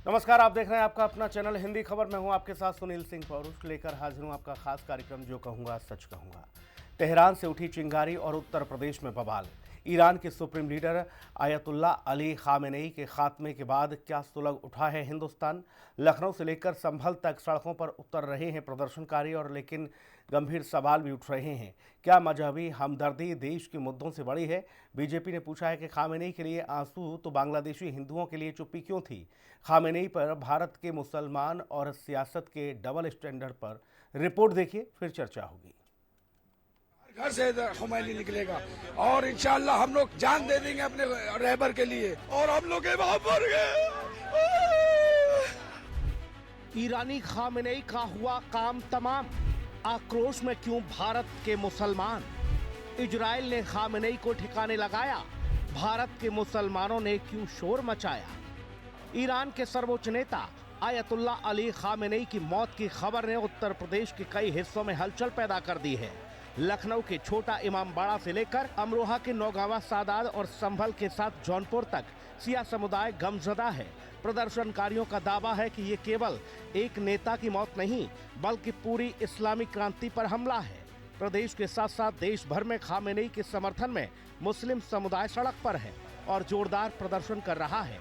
नमस्कार, आप देख रहे हैं आपका अपना चैनल हिंदी खबर। मैं हूं आपके साथ सुनील सिंह पौरुष, लेकर हाजिर हूं आपका खास कार्यक्रम जो कहूंगा सच कहूंगा। तेहरान से उठी चिंगारी और उत्तर प्रदेश में बवाल। ईरान के supreme leader ayatollah Ali Khamenei के खात्मे के बाद क्या सुलग उठा है हिंदुस्तान। लखनऊ से लेकर संभल तक सड़कों पर उतर रहे हैं प्रदर्शनकारी, और लेकिन गंभीर सवाल भी उठ रहे हैं। क्या मजहबी हमदर्दी देश के मुद्दों से बड़ी है? बीजेपी ने पूछा है कि खामेनेई के लिए आंसू तो बांग्लादेशी हिंदुओं के लिए चुप्पी क्यों थी। खामेनेई पर भारत के मुसलमान और सियासत के डबल स्टैंडर्ड पर रिपोर्ट देखिए, फिर चर्चा होगी। घर से खुमैनी निकलेगा और इंशाअल्लाह हम लोग जान दे देंगे अपने रहबर के लिए, और हम लोग वहां पर गए। ईरानी खामेनेई का हुआ काम तमाम। आक्रोश में क्यों भारत के मुसलमान? इजराइल ने खामेनेई को ठिकाने लगाया, भारत के मुसलमानों ने क्यों शोर मचाया? ईरान के सर्वोच्च नेता आयतुल्ला अली खामेनेई की मौत की खबर ने उत्तर प्रदेश के कई हिस्सों में हलचल पैदा कर दी है। लखनऊ के छोटा इमामबाड़ा से लेकर अमरोहा के नौगावा सादात और संभल के साथ जौनपुर तक सिया समुदाय गमजदा है। प्रदर्शनकारियों का दावा है कि ये केवल एक नेता की मौत नहीं, बल्कि पूरी इस्लामी क्रांति पर हमला है। प्रदेश के साथ साथ देश भर में खामेनेई के समर्थन में मुस्लिम समुदाय सड़क पर है और जोरदार प्रदर्शन कर रहा है।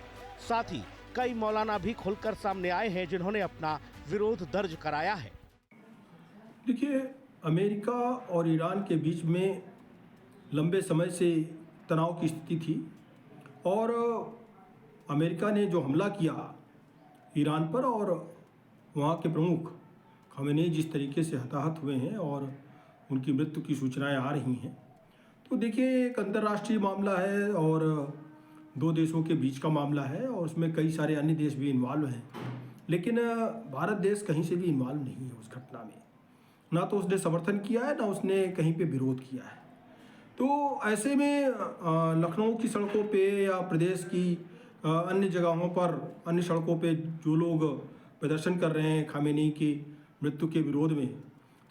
साथ ही कई मौलाना भी खुलकर सामने आए हैं, जिन्होंने अपना विरोध दर्ज कराया है। देखिए, अमेरिका और ईरान के बीच में लंबे समय से तनाव की स्थिति थी, और अमेरिका ने जो हमला किया ईरान पर, और वहाँ के प्रमुख खामेनेई जिस तरीके से हताहत हुए हैं और उनकी मृत्यु की सूचनाएं आ रही हैं, तो देखिए एक अंतर्राष्ट्रीय मामला है और दो देशों के बीच का मामला है, और उसमें कई सारे अन्य देश भी इन्वॉल्व हैं। लेकिन भारत देश कहीं से भी इन्वॉल्व नहीं है उस घटना में। ना तो उसने समर्थन किया है, ना उसने कहीं पे विरोध किया है। तो ऐसे में लखनऊ की सड़कों पे या प्रदेश की अन्य जगहों पर, अन्य सड़कों पे जो लोग प्रदर्शन कर रहे हैं खामेनेई की मृत्यु के विरोध में,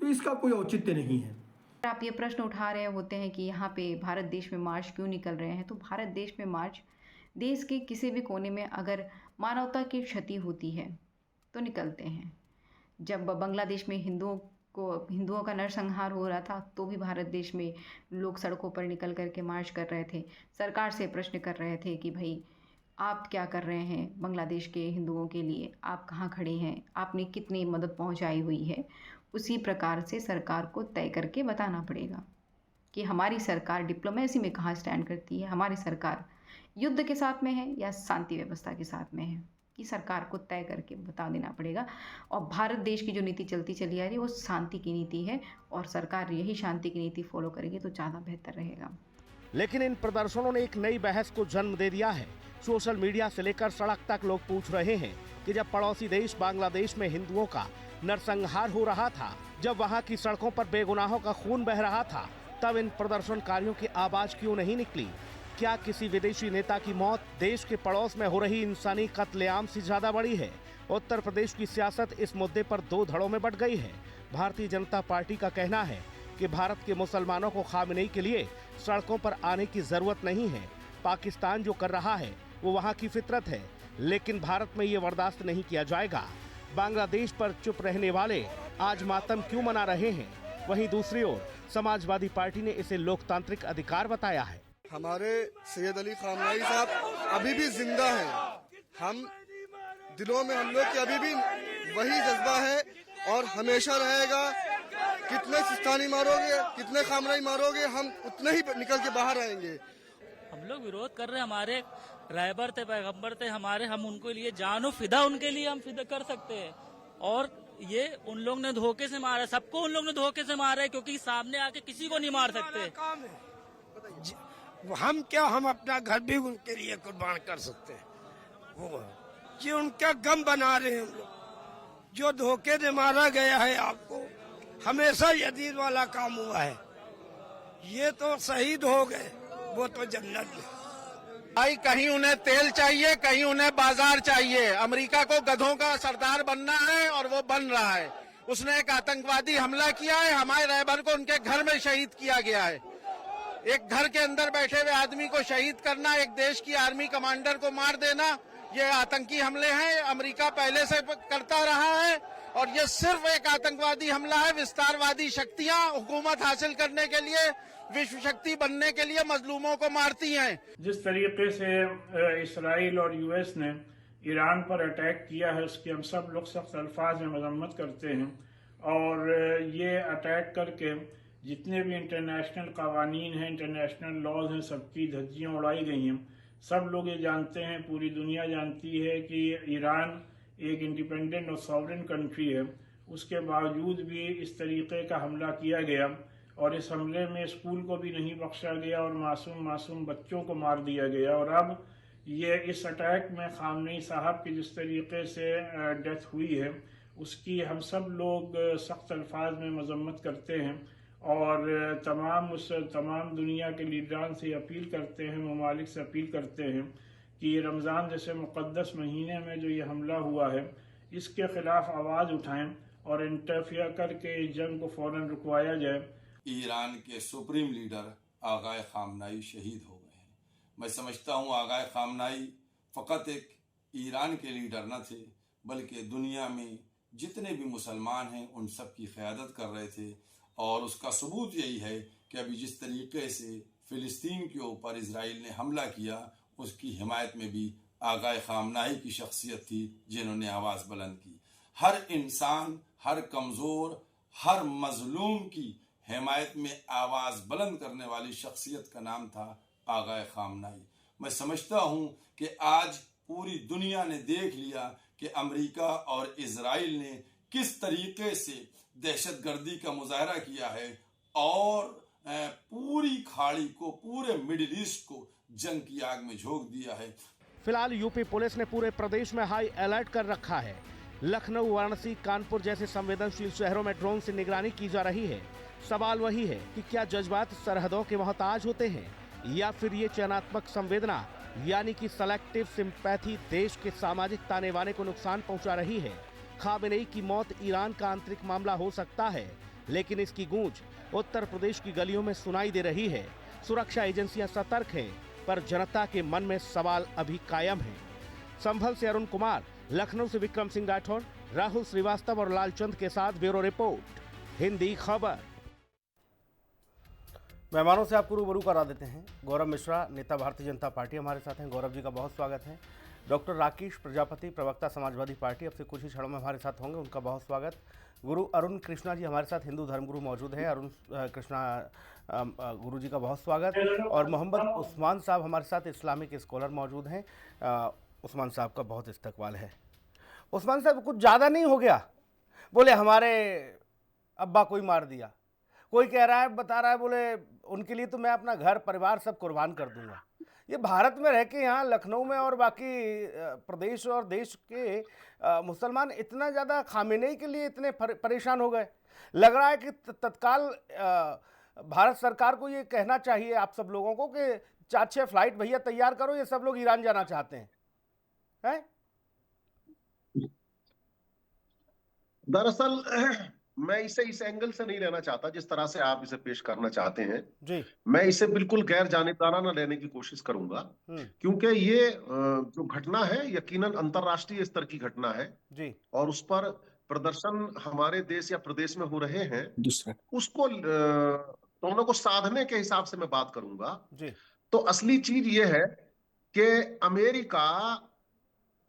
तो इसका कोई औचित्य नहीं है। आप ये प्रश्न उठा रहे होते हैं कि यहाँ पे भारत देश में मार्च क्यों निकल रहे हैं, तो भारत देश में मार्च देश के किसी भी कोने में अगर मानवता की क्षति होती है तो निकलते हैं। जब बांग्लादेश में हिंदुओं का नरसंहार हो रहा था, तो भी भारत देश में लोग सड़कों पर निकल करके मार्च कर रहे थे, सरकार से प्रश्न कर रहे थे कि भाई आप क्या कर रहे हैं बांग्लादेश के हिंदुओं के लिए, आप कहाँ खड़े हैं, आपने कितनी मदद पहुँचाई हुई है। उसी प्रकार से सरकार को तय करके बताना पड़ेगा कि हमारी सरकार डिप्लोमेसी में कहाँ स्टैंड करती है, हमारी सरकार युद्ध के साथ में है या शांति व्यवस्था के साथ में है, कि सरकार को तय करके बता देना पड़ेगा। और भारत देश की जो नीति चलती चली आ रही है वो शांति की नीति है, और सरकार यही शांति की नीति फॉलो करेगी तो ज़्यादा बेहतर रहेगा। लेकिन इन प्रदर्शनों ने एक नई बहस को जन्म दे दिया है। सोशल मीडिया से लेकर सड़क तक लोग पूछ रहे हैं कि जब पड़ोसी देश बांग्लादेश में हिंदुओं का नरसंहार हो रहा था, जब वहाँ की सड़कों पर बेगुनाहों का खून बह रहा था, तब इन प्रदर्शनकारियों की आवाज क्यों नहीं निकली? क्या किसी विदेशी नेता की मौत देश के पड़ोस में हो रही इंसानी कत्लेआम से ज्यादा बड़ी है? उत्तर प्रदेश की सियासत इस मुद्दे पर दो धड़ों में बंट गई है। भारतीय जनता पार्टी का कहना है कि भारत के मुसलमानों को खामेनेई के लिए सड़कों पर आने की जरूरत नहीं है। पाकिस्तान जो कर रहा है वो वहाँ की फितरत है, लेकिन भारत में ये बर्दाश्त नहीं किया जाएगा। बांग्लादेश पर चुप रहने वाले आज मातम क्यों मना रहे हैं? वहीं दूसरी ओर समाजवादी पार्टी ने इसे लोकतांत्रिक अधिकार बताया है। हमारे सैयद अली खामेनेई साहब अभी भी जिंदा हैं। हम दिलों में हम लोग के अभी भी वही जज्बा है और हमेशा रहेगा। कितने सिस्तानी मारोगे, कितने खामेनेई मारोगे, हम उतने ही निकल के बाहर आएंगे। हम लोग विरोध कर रहे हैं, हमारे रहबर थे, पैगंबर थे हमारे, हम उनको लिए जानो फिदा, उनके लिए हम फिदा कर सकते हैं। और ये उन लोग ने धोखे से मारा, सबको उन लोग ने धोखे से मारा है, क्योंकि सामने आके किसी को नहीं मार सकते। हम क्या, हम अपना घर भी उनके लिए कुर्बान कर सकते हैं। वो ये उनका गम बना रहे हैं हम लोग। जो धोखे से मारा गया है, आपको हमेशा यजीद वाला काम हुआ है। ये तो शहीद हो गए, वो तो जन्नत में। भाई कहीं उन्हें तेल चाहिए, कहीं उन्हें बाजार चाहिए। अमेरिका को गधों का सरदार बनना है और वो बन रहा है। उसने एक आतंकवादी हमला किया है, हमारे रहबर को उनके घर में शहीद किया गया है। एक घर के अंदर बैठे हुए आदमी को शहीद करना, एक देश की आर्मी कमांडर को मार देना, ये आतंकी हमले हैं, अमेरिका पहले से करता रहा है और ये सिर्फ एक आतंकवादी हमला है। विस्तारवादी शक्तियां हुकूमत हासिल करने के लिए, विश्व शक्ति बनने के लिए मजलूमों को मारती हैं। जिस तरीके से इसराइल और यूएस ने ईरान पर अटैक किया है उसकी हम सब लोग सख्त अल्फाज में मजम्मत करते हैं और ये अटैक करके जितने भी इंटरनेशनल कवानीन हैं, इंटरनेशनल लॉज हैं, सबकी धज्जियां उड़ाई गई हैं। सब लोग ये जानते हैं, पूरी दुनिया जानती है कि ईरान एक इंडिपेंडेंट और सॉवरेन कंट्री है। उसके बावजूद भी इस तरीके का हमला किया गया और इस हमले में स्कूल को भी नहीं बख्शा गया और मासूम बच्चों को मार दिया गया। और अब ये इस अटैक में खामनेई साहब की जिस तरीके से डेथ हुई है उसकी हम सब लोग सख्त अल्फाज में मजम्मत करते हैं और तमाम दुनिया के लीडरान से अपील करते हैं, ममालिक से अपील करते हैं कि ये रमज़ान जैसे मुक़द्दस महीने में जो ये हमला हुआ है इसके ख़िलाफ़ आवाज़ उठाएं और इंटरफियर करके इस जंग को फ़ौरन रुकवाया जाए। ईरान के सुप्रीम लीडर आगाए खामनाई शहीद हो गए हैं। मैं समझता हूँ आगाए खामनाई फ़कत एक ईरान के लीडर न थे बल्कि दुनिया में जितने भी मुसलमान हैं उन सब की क़यादत कर रहे थे और उसका सबूत यही है कि अभी जिस तरीके से फ़िलिस्तीन के ऊपर इजराइल ने हमला किया उसकी हिमायत में भी आगाए खामनाई की शख्सियत थी जिन्होंने आवाज़ बुलंद की। हर इंसान, हर कमज़ोर, हर मजलूम की हिमायत में आवाज़ बुलंद करने वाली शख्सियत का नाम था आगाए खामनाई। मैं समझता हूँ कि आज पूरी दुनिया ने देख लिया कि अमेरिका और इजराइल ने किस तरीके से दहशतगर्दी का मुजाहरा किया है और पूरी खाड़ी को, पूरे मिडिल ईस्ट को जंग की आग में झोंक दिया है। फिलहाल यूपी पुलिस ने पूरे प्रदेश में हाई अलर्ट कर रखा है। लखनऊ, वाराणसी, कानपुर जैसे संवेदनशील शहरों में ड्रोन से निगरानी की जा रही है। सवाल वही है कि क्या जज्बात सरहदों के मोहताज होते हैं या फिर ये चयनात्मक संवेदना यानी कि सेलेक्टिव सिंपैथी देश के सामाजिक ताने बाने को नुकसान पहुंचा रही है। खामेनेई की मौत ईरान का आंतरिक मामला हो सकता है, लेकिन इसकी गूंज उत्तर प्रदेश की गलियों में सुनाई दे रही है। सुरक्षा एजेंसियां सतर्क हैं, पर जनता के मन में सवाल अभी कायम है। संभल से अरुण कुमार, लखनऊ से विक्रम सिंह राठौर, राहुल श्रीवास्तव और लालचंद के साथ ब्यूरो रिपोर्ट, हिंदी खबर। मेहमानों से आपको रूबरू करा देते हैं। गौरव मिश्रा, नेता भारतीय जनता पार्टी, हमारे साथ हैं। गौरव जी का बहुत स्वागत है। डॉक्टर राकेश प्रजापति, प्रवक्ता समाजवादी पार्टी, अब से कुछ ही क्षणों में हमारे साथ होंगे, उनका बहुत स्वागत। गुरु अरुण कृष्णा जी हमारे साथ, हिंदू धर्मगुरु मौजूद हैं। अरुण कृष्णा गुरु जी का बहुत स्वागत। और मोहम्मद उस्मान साहब हमारे साथ, इस्लामिक स्कॉलर मौजूद हैं। उस्मान साहब का बहुत इस्तकबाल है। उस्मान साहब, कुछ ज़्यादा नहीं हो गया? बोले हमारे अब्बा कोई मार दिया, कोई कह रहा है, बता रहा है, बोले उनके लिए तो मैं अपना घर परिवार सब कुर्बान कर दूंगा। ये भारत में रह के यहाँ लखनऊ में और बाकी प्रदेश और देश के मुसलमान इतना ज़्यादा खामेनेई के लिए इतने परेशान हो गए। लग रहा है कि तत्काल भारत सरकार को ये कहना चाहिए आप सब लोगों को कि 4-6 फ्लाइट भैया तैयार करो, ये सब लोग ईरान जाना चाहते हैं। दरअसल मैं इसे इस एंगल से नहीं लेना चाहता जिस तरह से आप इसे पेश करना चाहते हैं जी। मैं इसे बिल्कुल गैर जानिबदाराना लेने की कोशिश करूंगा, क्योंकि ये जो घटना है यकीनन अंतर्राष्ट्रीय स्तर की घटना है जी। और उस पर प्रदर्शन हमारे देश या प्रदेश में हो रहे हैं, उसको दोनों को साधने के हिसाब से मैं बात करूंगा जी। तो असली चीज ये है कि अमेरिका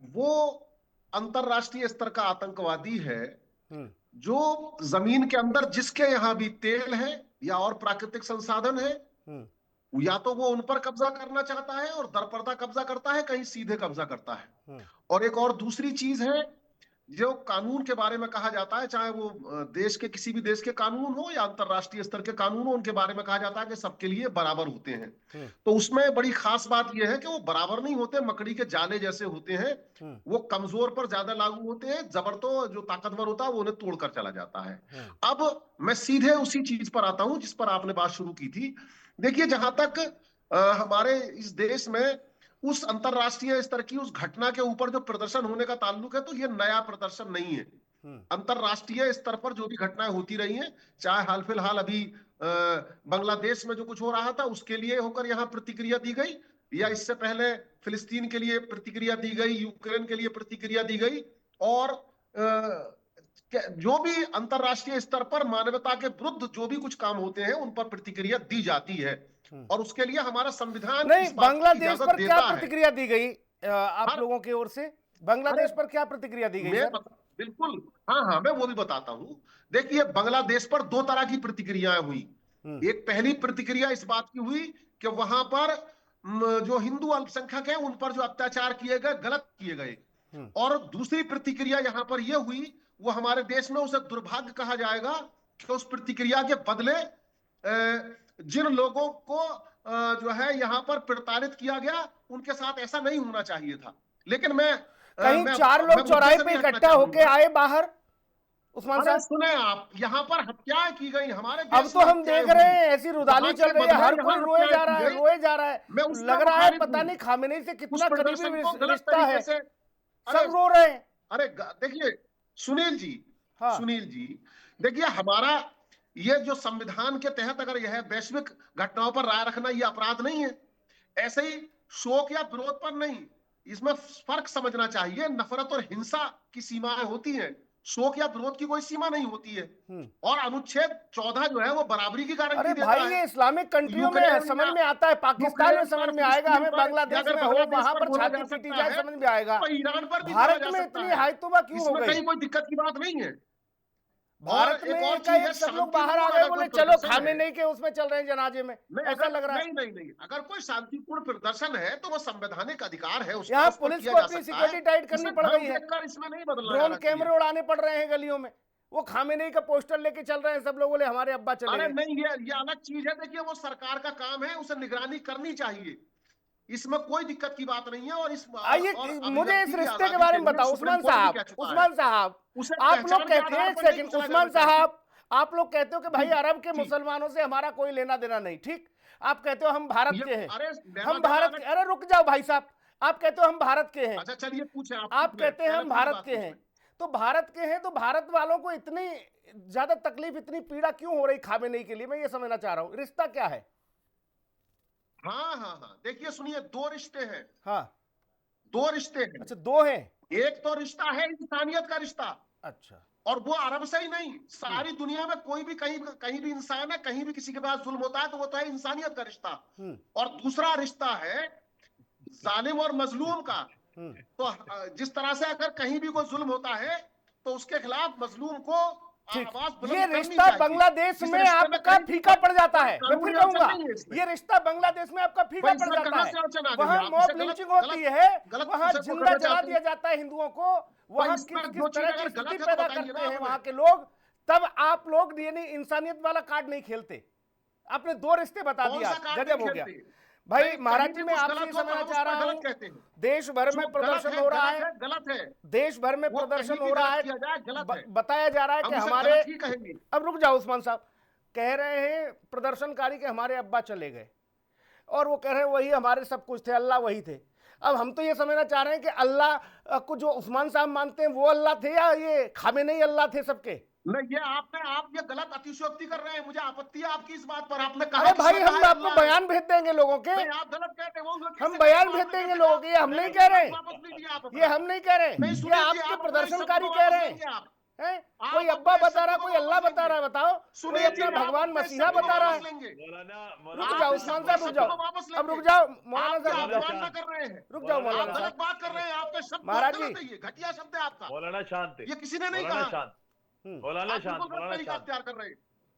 वो अंतर्राष्ट्रीय स्तर का आतंकवादी है जो जमीन के अंदर जिसके यहां भी तेल है या और प्राकृतिक संसाधन है, या तो वो उन पर कब्जा करना चाहता है और दरपर्दा कब्जा करता है, कहीं सीधे कब्जा करता है। और एक और दूसरी चीज है जो कानून के बारे में कहा जाता है, चाहे वो देश के किसी भी देश के कानून हो या अंतर्राष्ट्रीय स्तर के कानून हो, उनके बारे में कहा जाता है कि सबके लिए बराबर होते हैं। तो उसमें बड़ी खास बात यह है कि वो बराबर नहीं होते, मकड़ी के जाले जैसे होते हैं। वो कमजोर पर ज्यादा लागू होते हैं, जबर तो जो ताकतवर होता है वो उन्हें तोड़कर चला जाता है। अब मैं सीधे उसी चीज पर आता हूं जिस पर आपने बात शुरू की थी। देखिए, जहां तक हमारे इस देश में उस अंतरराष्ट्रीय स्तर की उस घटना के ऊपर जो प्रदर्शन होने का ताल्लुक है, तो ये नया प्रदर्शन नहीं है। अंतरराष्ट्रीय स्तर पर जो भी घटनाएं होती रही हैं, चाहे हाल फिलहाल अभी बांग्लादेश में जो कुछ हो रहा था उसके लिए होकर यहां प्रतिक्रिया दी गई, या इससे पहले फिलिस्तीन के लिए प्रतिक्रिया दी गई, यूक्रेन के लिए प्रतिक्रिया दी गई, और जो भी अंतरराष्ट्रीय स्तर पर मानवता के विरुद्ध जो भी कुछ काम होते हैं उन पर प्रतिक्रिया दी जाती है, और उसके लिए हमारा संविधान नहीं, बांग्लादेश पर क्या प्रतिक्रिया दी गई आप लोगों की ओर से? बांग्लादेश पर क्या प्रतिक्रिया दी गई? बिल्कुल, हाँ, मैं वो भी बताता हूं। देखिए, बांग्लादेश पर दो तरह की प्रतिक्रियाएं हुई। एक पहली प्रतिक्रिया इस बात की हुई कि वहां पर जो हिंदू अल्पसंख्यक हैं उन पर जो अत्याचार किए गए, गलत किए गए। और दूसरी प्रतिक्रिया यहां पर यह हुई, वो हमारे देश में उसे दुर्भाग्य कहा जाएगा कि उस प्रतिक्रिया के बदले जिन लोगों को जो है यहां पर प्रताड़ित किया गया, उनके साथ ऐसा नहीं होना चाहिए था। लेकिन कहीं 4 लोग चौराहे पे इकट्ठा होके आए बाहर, उस्मान साहब सुने आप, यहाँ पर हत्याएं की गई हमारे देश। अब तो हम देख रहे हैं ऐसी रुदाली चल रही है, हर कोई रोए जा रहा है, लग रहा है पता नहीं खामेनेई से कितना करीबी रिश्ता है, सब रो रहे हैं। अरे देखिए सुनील जी, देखिए हमारा ये जो संविधान के तहत अगर यह वैश्विक घटनाओं पर राय रखना ये अपराध नहीं है, ऐसे ही शोक या विरोध पर नहीं, इसमें फर्क समझना चाहिए। नफरत और हिंसा की सीमाएं होती हैं, शोक या विरोध की कोई सीमा नहीं होती है। और अनुच्छेद 14 जो है वो बराबरी की गारंटी देता है। भाई ये इस्लामिक कंट्रियों में समझ में आता है, पाकिस्तान में समझ में आएगा, हमें बांग्लादेश में हो वहां पर छाती पीटी जाए समझ में आएगा, ईरान पर भी भारत में इतनी हायतुबा क्यों हो गई? कहीं कोई दिक्कत की बात नहीं है। भारत में एक सब लोग बाहर आ गए, बोले चलो खामेनेई के उसमें चल रहे हैं जनाजे में, ऐसा लग रहा है। नहीं, अगर कोई शांतिपूर्ण प्रदर्शन है तो वो संवैधानिक अधिकार है। यहाँ पुलिस को अपनी सिक्योरिटी टाइट करनी पड़ गई है, इसमें नहीं बदलना, ड्रोन कैमरे उड़ाने पड़ रहे हैं गलियों में, वो खामेनेई का पोस्टर लेके चल रहे हैं सब लोग, बोले हमारे अब्बा चले गए। नहीं, ये अलग चीज है। देखिए वो सरकार का काम है, उसे निगरानी करनी चाहिए, इसमें कोई दिक्कत की बात नहीं है। और आइए मुझे इस रिश्ते के बारे में बताओ उस्मान साहब, आप लोग कहते हैं, एक सेकंड उस्मान साहब, आप लोग कहते हो कि भाई अरब के मुसलमानों से हमारा कोई लेना देना नहीं, ठीक? आप कहते हो हम भारत के हैं, हम भारत के, अरे रुक जाओ भाई साहब, आप कहते हो हम भारत के हैं, अच्छा चलिए पूछे आप कहते हैं हम भारत के हैं, तो भारत के हैं तो भारत वालों को इतनी ज्यादा तकलीफ, इतनी पीड़ा क्यों हो रही खामेनेई के लिए? मैं ये समझना चाह रहा हूँ, रिश्ता क्या है? हाँ, देखिए सुनिए, दो रिश्ते हैं। हाँ, दो रिश्ते हैं। अच्छा, दो हैं। एक तो रिश्ता है इंसानियत का रिश्ता, अच्छा, और वो अरब से ही नहीं, सारी दुनिया में कोई भी कहीं भी इंसान है, कहीं भी किसी के पास जुल्म होता है तो वो तो है इंसानियत का रिश्ता। और दूसरा रिश्ता है जालिम और मजलूम का। तो जिस तरह से अगर कहीं भी कोई जुल्म होता है तो उसके खिलाफ मजलूम को ये रिश्ता बांग्लादेश में आपका फीका पड़ जाता है। मैं फिर कहूंगा, ये रिश्ता बांग्लादेश में आपका फीका पड़ जाता है। वहाँ मॉब लिंचिंग होती है, वहाँ जिंदा जला दिया जाता है हिंदुओं को, वहाँ किस तरह की स्थिति पैदा करते हैं वहाँ के लोग, तब आप लोग यानी इंसानियत वाला कार्ड नहीं खेलते। आपने दो रिश्ते बता दिया, गजब हो गया भाई। महाराज जी मैं आपसे ये समझना चाह रहा हूँ, देश भर में प्रदर्शन हो रहा है, गलत है, देश भर में प्रदर्शन हो रहा है, बताया जा रहा है कि हमारे, अब रुक जाओ उस्मान साहब, कह रहे हैं प्रदर्शनकारी के हमारे अब्बा चले गए, और वो कह रहे हैं वही हमारे सब कुछ थे, अल्लाह वही थे। अब हम तो ये समझना चाह रहे हैं कि अल्लाह को जो उस्मान साहब मानते हैं वो अल्लाह थे, या ये खामेनेई अल्लाह थे सबके? नहीं, आप ये गलत अतिशयोक्ति कर रहे हैं, मुझे आपत्ति है आपकी इस बात पर। आपने कहा अरे भाई हम आपको बयान भेज देंगे लोगों के, आप गलत कहते हैं, हम बयान भेज देंगे लोगों के, ये हम नहीं कह रहे, ये हम नहीं कह रहे, ये आपके प्रदर्शनकारी कह रहे हैं। कोई अब्बा बता रहा, कोई अल्लाह बता रहा है, बताओ, कोई अपना भगवान मसीहा बता रहा है। रुक जाओ उस्मान साहब, रुक जाओ, अब रुक जाओ मौलाना साहब, रुक जाओ मौलाना गलत बात कर रहे हैं, आपके शब्द महाराज जी, घटिया शब्द है आपका। मौलाना शांत, ये किसी ने नहीं कहा। मौलाना शांत, मौलाना शांत,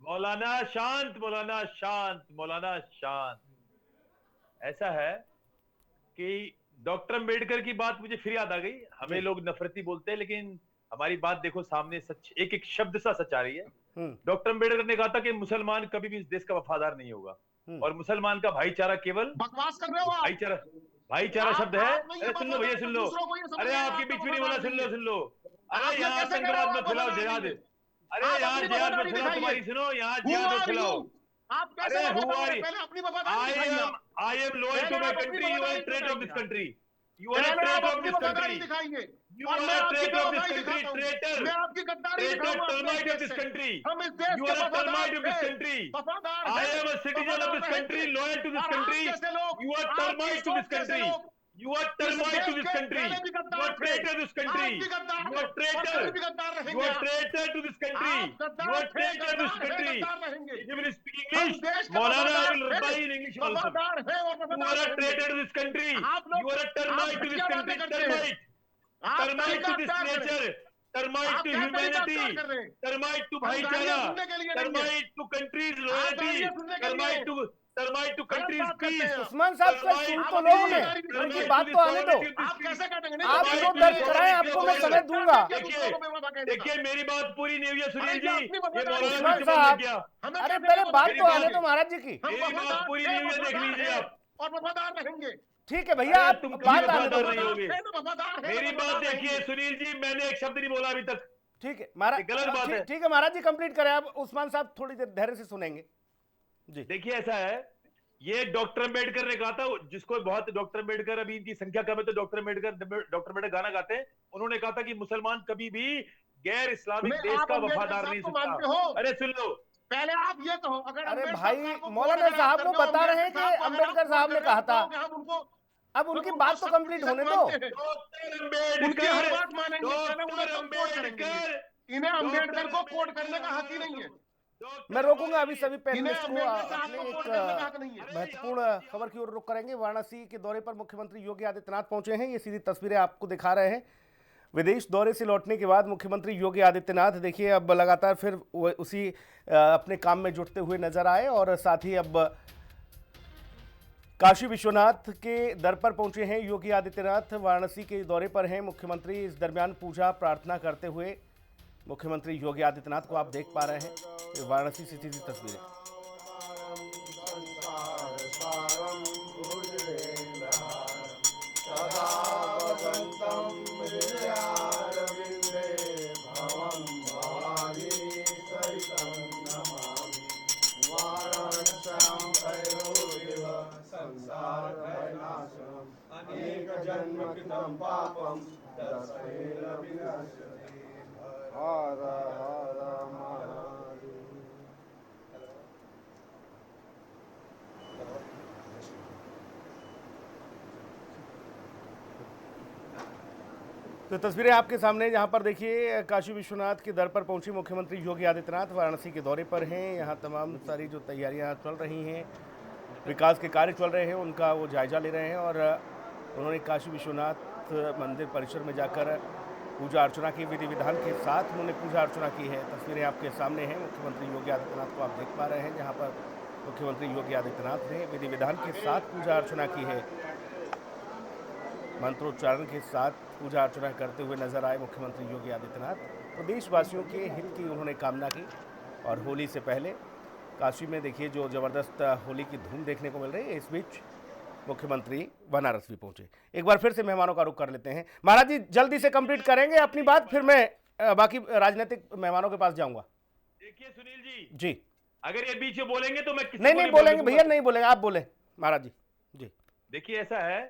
मौलाना शांत, मौलाना शांत, मौलाना शांत। ऐसा है कि डॉक्टर अम्बेडकर की बात मुझे फिर याद आ गई। हमें लोग नफरती बोलते हैं, लेकिन हमारी बात देखो सामने सच, एक एक शब्द सा सच आ रही है। डॉक्टर अम्बेडकर ने कहा था कि मुसलमान कभी भी इस देश का वफादार नहीं होगा, और मुसलमान का भाईचारा केवल बकवास कर रहे हो आप। भाईचारा शब्द है। अरे सुन लो भैया, सुन लो, अरे आपके बीच में नहीं बोला, सुन लो। अरे यहाँ आतंकवाद मत फैलाओ, जिहाद, अरे यहाँ जिहाद मत फैलाओ, तुम्हारी सुनो, यहाँ जिहाद मत फैलाओ। अरे I am loyal to my country, you are traitor of this country. You are a पहले आप traitor of अपनी this वफादारी country. दिखाएंगे You और are मैं a आपकी traitor of this बेवफाई country. दिखाता हूँ। Traitor. मैं आपकी गद्दारी Traitor, दिखाऊंगा अपने termite इस of देश this से। country. हम इस देश You के are a वफादार termite of this थे, country. वफादार I हैं, am a citizen of वफादार this country, रहेंगे। loyal to this और आप country. जैसे लोग, You are आपकी termite to सोच this जैसे country. लोग You are इस termite to देश this के country. पहले भी You गद्दार are थे, traitor to this country. आज भी गद्दार You हैं are और traitor. कल भी गद्दार You रहेंगे। are traitor to this country. आप You गद्दार are थे, traitor to this गद्दार हैं, country. गद्दार रहेंगे। If you will speak हम English, देश के Maulana, I वफादार will थे, reply in English also. वफादार हैं और You वफादार are a रहेंगे। traitor to this country. आप लोग, You are a आप termite to this घटिया country. बातें करते हैं। Termite. आप Termite to this तरीका अख्तियार करें। nature. Termite आप to क्या तरीका humanity. अख्तियार कर रहे हैं? Termite to हम गालियां भाईचारा. सुनने के लिए नहीं हैं। Termite to country's आप loyalty. गालियां सुनने के लिए हैं। Termite to गलत country's बात करते peace. हैं आप। उस्मान साहब से सुन तो लो उन्हें, उनकी बात तो आने दो। आप कैसे काटेंगे? नहीं आप बताइए। जो दर्ज कराएं आपको मैं समय दूंगा। देखिए मेरी बात पूरी नहीं हुई है सुनील जी, अपनी ये वफादारी मौलाना उस्मान भी समझ साहब, गया। अरे पहले बात तो आने दो महाराज जी की। हम मेरी बात वफादार पूरी थे, नहीं हुई है, देख वफादार लीजिए हैं आप। और वफादार रहेंगे। ठीक है भैया, आप तुम कभी बात आने दो। वफादार नहीं होगे। वफादार हैं, मेरी बात वफादार देखिए रहेंगे। सुनील जी, मैंने एक शब्द नहीं बोला अभी तक। ठीक है महाराज, ये गलत बात है। ठीक है महाराज जी, कंप्लीट करें। अब उस्मान साहब थोड़ी देर धैर्य से सुनेंगे जी। देखिए ऐसा है, ये डॉक्टर अम्बेडकर ने कहा था, जिसको बहुत डॉक्टर अम्बेडकर, अभी इनकी संख्या कम है तो डॉक्टर अम्बेडकर गाना गाते हैं। उन्होंने कहा था कि मुसलमान कभी भी गैर इस्लामिक देश का वफादार नहीं सकता। अरे सुन लो, पहले आप ये कहो, अगर अरे भाई मौलाना साहब वो बता रहे हैं कि अम्बेडकर साहब ने कहा था। हम उनको, अब उनकी बात तो कंप्लीट होने दो। उनकी हर बात मानेंगे, डॉक्टर अम्बेडकर, इन्हें अम्बेडकर को कोट करने का हक ही नहीं है। मैं रोकूंगा अभी सभी पैनलिस्ट को। अम्बेडकर साहब अपने को एक कोट करने का हक नहीं है। महत्वपूर्ण खबर की ओर रुख करेंगे। वाराणसी के दौरे पर मुख्यमंत्री योगी आदित्यनाथ पहुंचे हैं। ये सीधी तस्वीरें आपको दिखा रहे हैं। विदेश दौरे से लौटने के बाद मुख्यमंत्री योगी आदित्यनाथ देखिए अब लगातार फिर उसी अपने काम में जुटते हुए नजर आए और साथ ही अब काशी विश्वनाथ के दर पर पहुंचे हैं योगी आदित्यनाथ। वाराणसी के दौरे पर हैं मुख्यमंत्री। इस दरमियान पूजा प्रार्थना करते हुए मुख्यमंत्री योगी आदित्यनाथ को आप देख पा रहे हैं। ये वाराणसी से सीधी तस्वीरें। तो तस्वीरें आपके सामने, जहां पर देखिए काशी विश्वनाथ के दर पर पहुंची मुख्यमंत्री योगी आदित्यनाथ। वाराणसी के दौरे पर हैं। यहां तमाम सारी जो तैयारियां चल रही हैं, विकास के कार्य चल रहे हैं, उनका वो जायजा ले रहे हैं। और उन्होंने काशी विश्वनाथ मंदिर परिसर में जाकर पूजा अर्चना की, विधि विधान के साथ उन्होंने पूजा अर्चना की है। तस्वीरें आपके सामने हैं। मुख्यमंत्री योगी आदित्यनाथ को आप देख पा रहे हैं, जहाँ पर मुख्यमंत्री योगी आदित्यनाथ ने विधि विधान के साथ पूजा अर्चना की है। मंत्रोच्चारण के साथ पूजा अर्चना करते हुए नजर आए मुख्यमंत्री योगी आदित्यनाथ। प्रदेशवासियों के हित की उन्होंने कामना की। और होली से पहले काशी में देखिए जो ज़बरदस्त होली की धूम देखने को मिल रही है। इस बीच मुख्यमंत्री बनारस भी पहुंचे। एक बार फिर से मेहमानों का रुख कर लेते हैं। महाराज जी जल्दी से कंप्लीट करेंगे अपनी बात, फिर मैं बाकी राजनीतिक मेहमानों के पास जाऊंगा। देखिए सुनील जी, अगर ये बीच में बोलेंगे तो मैं किसी नहीं बोलेंगे भैया, नहीं बोलेंगे, आप बोले महाराज जी। देखिए ऐसा है,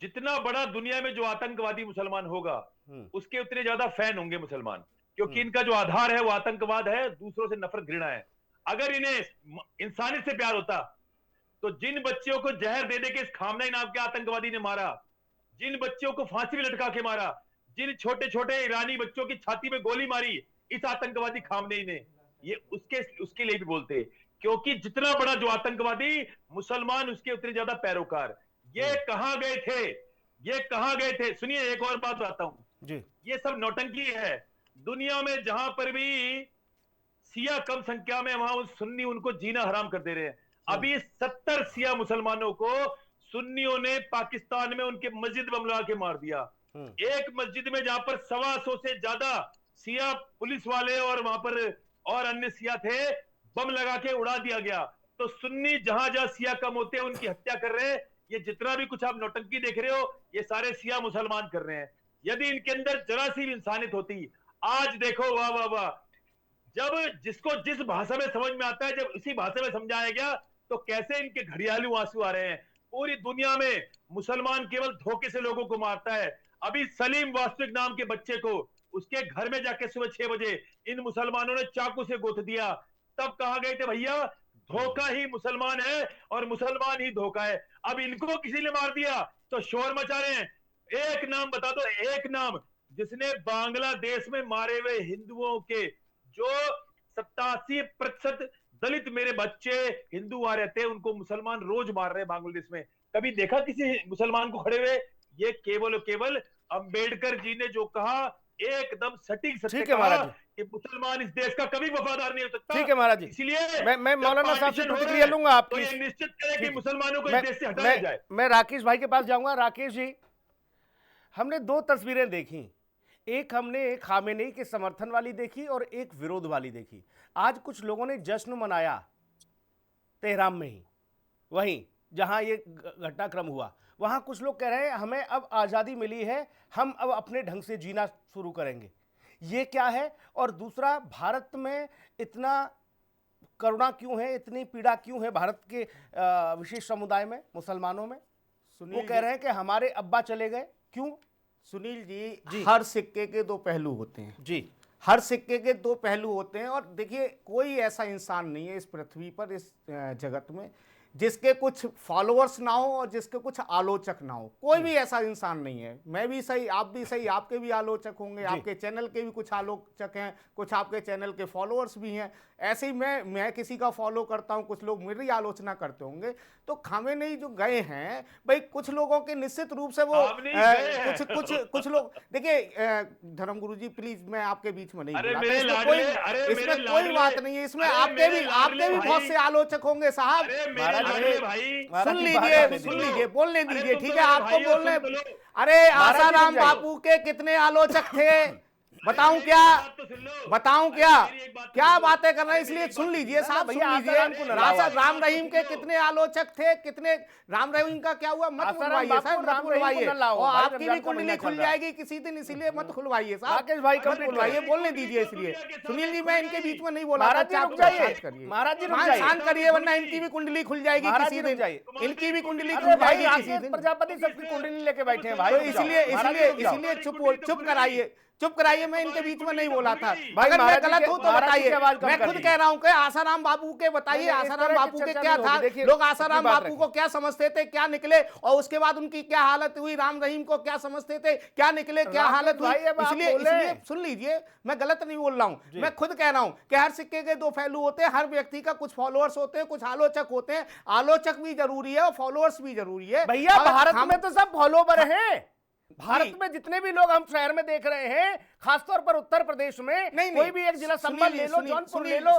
जितना बड़ा दुनिया में जो आतंकवादी मुसलमान होगा उसके उतने ज्यादा फैन होंगे मुसलमान, क्योंकि इनका जो आधार है वो आतंकवाद है, दूसरों से नफरत घृणा है। अगर इन्हें इंसानियत से प्यार होता तो जिन बच्चों को जहर दे दे के इस खामना नाम के आतंकवादी ने मारा, जिन बच्चों को फांसी में लटका के मारा, जिन छोटे छोटे ईरानी बच्चों की छाती में गोली मारी इस आतंकवादी खामने ने, ये उसके लिए भी बोलते, क्योंकि जितना बड़ा जो आतंकवादी मुसलमान उसके उतने ज्यादा पैरोकार। ये कहां गए थे, ये कहां गए थे? सुनिए एक और बात बताता हूं जी, ये सब नौटंकी है। दुनिया में जहां पर भी सिया कम संख्या में, वहां सुन्नी उनको जीना हराम कर दे रहे हैं। अभी 70 सिया मुसलमानों को सुन्नियों ने पाकिस्तान में उनके मस्जिद बम लगा के मार दिया। एक मस्जिद में जहां पर 125 से ज्यादा सिया पुलिस वाले और वहां पर और अन्य सिया थे, बम लगा के उड़ा दिया गया। तो सुन्नी जहां जहां सिया कम होते हैं उनकी हत्या कर रहे हैं। ये जितना भी कुछ आप नौटंकी देख रहे हो ये सारे सिया मुसलमान कर रहे हैं। यदि इनके अंदर जरा सी भी इंसानियत होती, आज देखो वाह वाह वाह, जब जिसको जिस भाषा में समझ में आता है, जब इसी भाषा में समझाया गया तो कैसे इनके घड़ियालू आंसू आ रहे हैं। पूरी दुनिया में मुसलमान केवल धोखे से लोगों को मारता है। अभी सलीम वास्तविक नाम के बच्चे को उसके घर में जाके सुबह 6 बजे इन मुसलमानों ने चाकू से गोद दिया। तब कहा गए थे भैया धोखा ही मुसलमान है और मुसलमान ही धोखा है। अब इनको किसी ने मार दिया तो शोर मचा रहे हैं। एक नाम बता दो, एक नाम जिसने बांग्लादेश में मारे हुए हिंदुओं के जो 87% दलित मेरे बच्चे हिंदू वहां रहते हैं, उनको मुसलमान रोज मार रहे हैं बांग्लादेश में। कभी देखा किसी मुसलमान को खड़े हुए? ये केवल और केवल अंबेडकर जी ने जो कहा एकदम सटीक सत्य कहा कि मुसलमान इस देश का कभी वफादार नहीं हो सकता। ठीक है महाराज जी, इसलिए मैं मौलाना साहब से प्रतिक्रिया लूंगा आपकी। तो ये निश्चित करें कि मुसलमानों को इस देश से हटाया जाए। मैं राकेश भाई के पास जाऊंगा। राकेश जी, हमने दो तस्वीरें देखी, एक हमने खामेनेई के समर्थन वाली देखी और एक विरोध वाली देखी। आज कुछ लोगों ने जश्न मनाया तेहरान में ही, वहीं जहां ये घटनाक्रम हुआ, वहां कुछ लोग कह रहे हैं हमें अब आज़ादी मिली है, हम अब अपने ढंग से जीना शुरू करेंगे। ये क्या है? और दूसरा, भारत में इतना करुणा क्यों है, इतनी पीड़ा क्यों है भारत के विशेष समुदाय में, मुसलमानों में? वो कह रहे हैं कि हमारे अब्बा चले गए। क्यों? सुनील जी, हर सिक्के के दो पहलू होते हैं जी, हर सिक्के के दो पहलू होते हैं। और देखिए, कोई ऐसा इंसान नहीं है इस पृथ्वी पर, इस जगत में, जिसके कुछ फॉलोअर्स ना हो और जिसके कुछ आलोचक ना हो। कोई भी ऐसा इंसान नहीं है। मैं भी सही, आप भी सही, आपके भी आलोचक होंगे, आपके चैनल के भी कुछ आलोचक हैं, कुछ आपके चैनल के फॉलोअर्स भी हैं। ऐसे ही मैं किसी का फॉलो करता हूं, कुछ लोग मेरी आलोचना करते होंगे। तो खामेनेई जो गए हैं भाई, कुछ लोगों के निश्चित रूप से वो कुछ लोग, देखिए धर्मगुरु जी प्लीज, मैं आपके बीच में नहीं बोला, इसमें कोई बात नहीं है। इसमें आपके भी बहुत से आलोचक होंगे साहब। सुन लीजिए, बोलने दीजिए, ठीक है? आपको बोलने, अरे आसाराम बापू के कितने आलोचक थे बताऊं क्या बातें कर रहे हैं? इसलिए सुन लीजिए साहब, सुन लीजिए। राम रहीम के कितने आलोचक थे, कितने राम रहीम का क्या हुआ? मत खुलवाइए साहब, मत खुलवाइए, और आपकी भी कुंडली खुल जाएगी किसी दिन, इसीलिए मत खुलवाइए साहब। राकेश भाई मत खुलवाइए, बोलने दीजिए। इसलिए सुनील जी, मैं इनके बीच में नहीं बोला। महाराज जी रुक जाइए, शांत करिए, वरना इनकी भी कुंडली खुल जाएगी किसी दिन, इनकी भी कुंडली खुल जाएगी किसी दिन। प्रजापति सबकी कुंडली लेके बैठे हैं भाई, इसलिए चुप कराइए। मैं इनके बीच में नहीं बोला था। अगर मैं गलत हूं तो बताइए। मैं खुद कह रहा हूं कि आसाराम बापू के बताइए, आसाराम बापू के क्या था, लोग आसाराम बापू को क्या समझते थे, क्या निकले, और उसके बाद उनकी क्या हालत हुई, राम रहीम को क्या समझते थे, क्या निकले, क्या हालत हुई। इसलिए सुन लीजिए, मैं गलत नहीं बोल रहा हूं। मैं खुद कह रहा हूं कि हर सिक्के के दो पहलू होते हैं। हर व्यक्ति का कुछ फॉलोअर्स होते हैं, कुछ आलोचक होते हैं। आलोचक भी जरूरी है और फॉलोअर्स भी जरूरी है। भैया भारत में तो सब फॉलोवर हैं। भारत में जितने भी लोग हम शहर में देख रहे हैं, खासतौर पर उत्तर प्रदेश में, कोई भी एक जिला संभल ले लो, जौनपुर ले लो,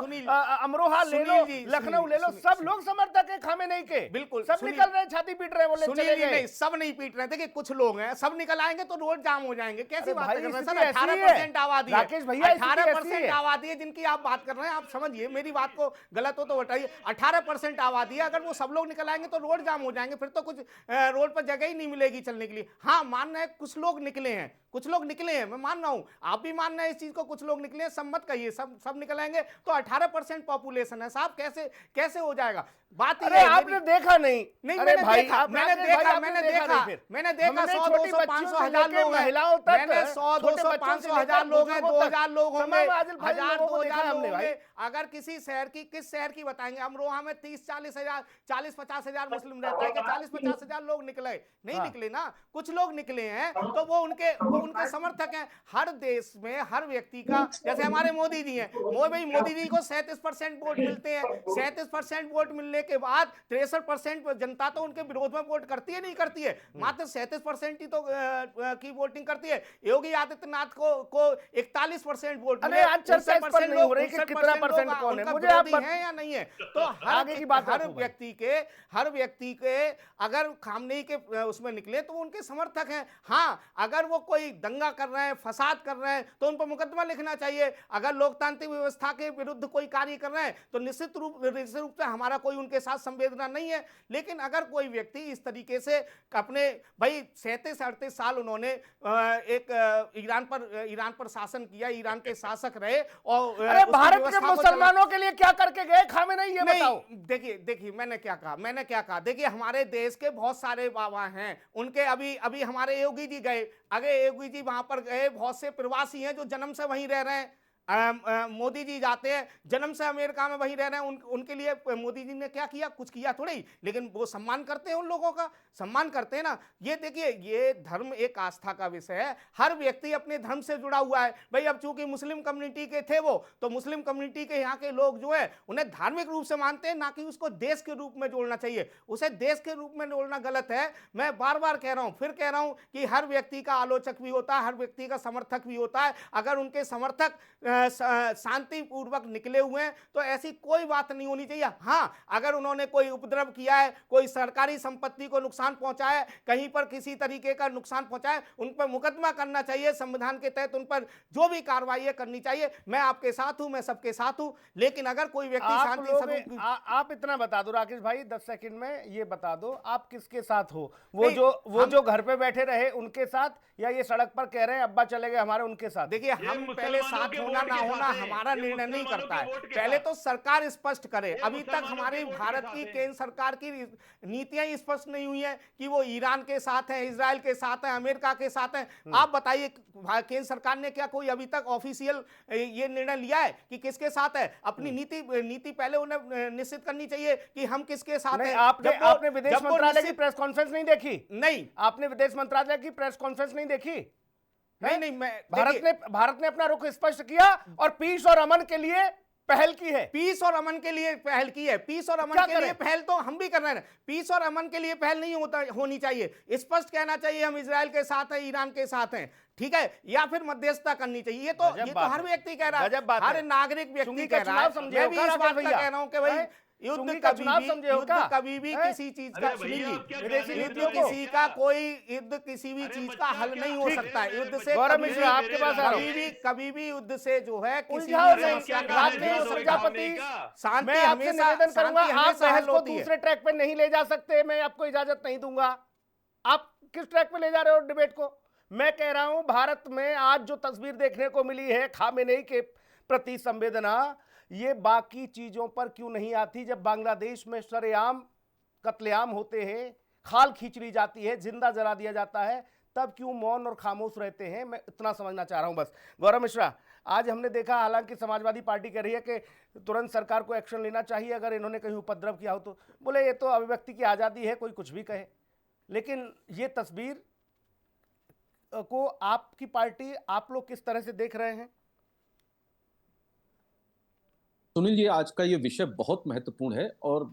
अमरोहा ले लो, लखनऊ ले लो, सब लोग समर्थक है खामेनेई के। बिल्कुल, सब निकल रहे, छाती पीट रहे, बोले चले गए। नहीं, सब नहीं पीट रहे। देखिए, कुछ लोग हैं, सब निकल आएंगे तो रोड जाम हो जाएंगे। कैसी बात कर रहे हैं? 18% आबादी है, राकेश भैया, 18% आबादी है जिनकी आप बात कर रहे हैं। आप समझिए, मेरी बात को गलत हो तो बताइए। 18% आबादी है, अगर वो सब लोग निकल आएंगे तो रोड जाम हो जाएंगे, फिर तो कुछ रोड पर जगह ही नहीं मिलेगी चलने के लिए। हाँ, मान रहे हैं कुछ लोग निकले हैं, मैं मान रहा हूं, आप भी मान रहे हैं इस चीज को। कुछ लोग निकले हैं, सब मत कहिए, सब निकल आएंगे तो 18% पॉपुलेशन है साहब। कैसे हो जाएगा? बात अरे आपने देखा नहीं? मैंने देखा 100, 200, 500 हजार लोग हैं। मैंने 100, 200, 500 हजार लोग हैं, 2000 लोग होंगे, 1000, 2000 लोग होंगे। अगर किसी शहर की, किस शहर की बताएंगे? अमरोहा में 30-40 हजार, 40-50 हजार मुस्लिम रहता है कि 40-50 हजार लोग निकले? नहीं निकले ना। कुछ लोग निकले हैं तो वो उनके समर्थक हैं। हर देश में हर व्यक्ति का, जैसे हमारे मोदी जी हैं, मोदी जी को 37% वोट मिलते हैं। 37% वोट मिलने के बाद 63% जनता तो उनके विरोध में वोट करती है, नहीं करती है? मात्र 37% ही तो की वोटिंग करती है। योगी आदित्यनाथ को 41% वोट मिले। चर्चा पर नहीं हो रही कि कितना परसेंट कौन है, मुझे आप है या नहीं है? तो आगे की बात, हर व्यक्ति के अगर खामनेई के उसमें निकले तो उनके समर्थक हैं। हाँ, अगर वो कोई दंगा कर रहे हैं, फसाद कर रहे हैं तो उन पर मुकदमा लिखना चाहिए। अगर लोकतांत्रिक व्यवस्था के विरुद्ध कोई कार्य कर रहे हैं तो निश्चित रूप से हमारा कोई उनके साथ संवेदना नहीं है। लेकिन अगर कोई व्यक्ति इस तरीके से अपने भाई 37-38 साल उन्होंने एक ईरान पर शासन किया, ईरान के शासक रहे और अरे भारत के मुसलमानों के लिए क्या करके गए खामेनेई, ये बताओ। देखिए मैंने क्या कहा, देखिए हमारे देश के बहुत सारे बाबा हैं, उनके अभी हमारे योगी जी गए, अगर योगी जी वहां पर गए, बहुत से प्रवासी हैं जो जन्म से वहीं रह रहे हैं। मोदी जी जाते हैं, जन्म से अमेरिका में वहीं रह रहे हैं, उनके लिए मोदी जी ने क्या किया? कुछ किया थोड़ी, लेकिन वो सम्मान करते हैं, उन लोगों का सम्मान करते हैं ना। ये देखिए, ये धर्म एक आस्था का विषय है, हर व्यक्ति अपने धर्म से जुड़ा हुआ है। भाई अब चूंकि मुस्लिम कम्युनिटी के थे वो, तो मुस्लिम कम्युनिटी के यहाँ के लोग जो है उन्हें धार्मिक रूप से मानते हैं, ना कि उसको देश के रूप में जोड़ना चाहिए। उसे देश के रूप में जोड़ना गलत है। मैं बार बार कह रहा हूं, फिर कह रहा हूं कि हर व्यक्ति का आलोचक भी होता है, हर व्यक्ति का समर्थक भी होता है। अगर उनके समर्थक शांतिपूर्वक निकले हुए हैं तो ऐसी कोई बात नहीं होनी चाहिए। हाँ, अगर उन्होंने कोई उपद्रव किया है, कोई सरकारी संपत्ति को नुकसान पहुंचाया है, कहीं पर किसी तरीके का नुकसान पहुंचाया, उन पर मुकदमा करना चाहिए, संविधान के तहत उन पर जो भी कार्रवाई करनी चाहिए। मैं आपके साथ हूं, मैं सबके साथ हूं। लेकिन अगर कोई व्यक्ति आप इतना बता दो राकेश भाई, 10 सेकंड में ये बता दो, आप किसके साथ हो? वो जो घर पे बैठे रहे उनके साथ, या ये सड़क पर कह रहे हैं अब्बा चले गए हमारे, उनके साथ? देखिए, हम पहले साथ होना ना होना हमारा निर्णय नहीं करता है, पहले तो सरकार स्पष्ट करे। अभी तक हमारी भारत की केंद्र सरकार की नीतियां स्पष्ट नहीं हुई है कि वो ईरान के साथ है, इजराइल के साथ है, अमेरिका के साथ है। आप बताइए, केंद्र सरकार ने क्या कोई अभी तक ऑफिशियल ये निर्णय लिया है कि किसके साथ है? अपनी नीति पहले उन्हें निश्चित करनी चाहिए कि हम किसके साथ हैं। आपने विदेश मंत्रालय की प्रेस कॉन्फ्रेंस नहीं देखी? नहीं, आपने विदेश मंत्रालय की प्रेस कॉन्फ्रेंस नहीं देखी? नहीं, भारत ने अपना रुख स्पष्ट किया और पीस और अमन के लिए पहल की है। पीस और अमन के लिए पहल की है। पीस और अमन के लिए पहल तो हम भी कर रहे हैं। पीस और अमन के लिए पहल नहीं होनी चाहिए, स्पष्ट कहना चाहिए हम इजराइल के साथ हैं, ईरान के साथ हैं, ठीक है, या फिर मध्यस्थता करनी चाहिए। ये तो हर व्यक्ति कह रहा है, हर नागरिक व्यक्ति कह रहा है। मैं भी इस बात का कह रहा हूं कि भाई युद्ध कभी भी किसी चीज का युद्ध किसी भी चीज का हल नहीं हो सकता है। युद्ध से आपके पास कभी भी युद्ध से जो है किसी मैं आपसे निवेदन करूंगा, आप बहस को दूसरे ट्रैक पे नहीं ले जा सकते, मैं आपको इजाजत नहीं दूंगा। आप किस ट्रैक पे ले जा रहे हो डिबेट को? मैं कह रहा हूं, भारत में आज जो तस्वीर देखने को मिली है खामेनेई के प्रति संवेदना, ये बाकी चीजों पर क्यों नहीं आती? जब बांग्लादेश में सरेआम कत्लेआम होते हैं, खाल खींच ली जाती है, जिंदा जला दिया जाता है, तब क्यों मौन और खामोश रहते हैं? मैं इतना समझना चाह रहा हूं बस। गौरव मिश्रा, आज हमने देखा, हालांकि समाजवादी पार्टी कह रही है कि तुरंत सरकार को एक्शन लेना चाहिए अगर इन्होंने कहीं उपद्रव किया हो तो। बोले ये तो अभिव्यक्ति की आज़ादी है, कोई कुछ भी कहे, लेकिन ये तस्वीर को आपकी पार्टी, आप लोग किस तरह से देख रहे हैं? सुनील जी, आज का ये विषय बहुत महत्वपूर्ण है और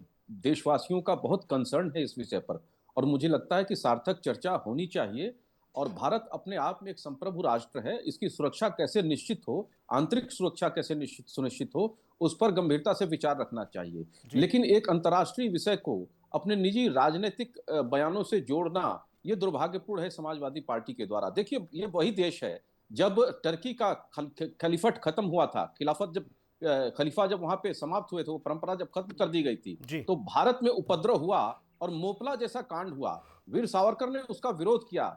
देशवासियों का बहुत कंसर्न है इस विषय पर, और मुझे लगता है कि सार्थक चर्चा होनी चाहिए। और भारत अपने आप में एक संप्रभु राष्ट्र है, इसकी सुरक्षा कैसे निश्चित हो, आंतरिक सुरक्षा कैसे सुनिश्चित हो, उस पर गंभीरता से विचार रखना चाहिए। लेकिन एक अंतर्राष्ट्रीय विषय को अपने निजी राजनीतिक बयानों से जोड़ना, ये दुर्भाग्यपूर्ण है समाजवादी पार्टी के द्वारा। देखिए, ये वही देश है, जब टर्की का खलीफट खत्म हुआ था, खलीफा जब वहां पे समाप्त हुए थे, वो परंपरा जब खत्म कर दी गई थी, तो भारत में उपद्रव हुआ और मोपला जैसा कांड हुआ, वीर सावरकर ने उसका विरोध किया।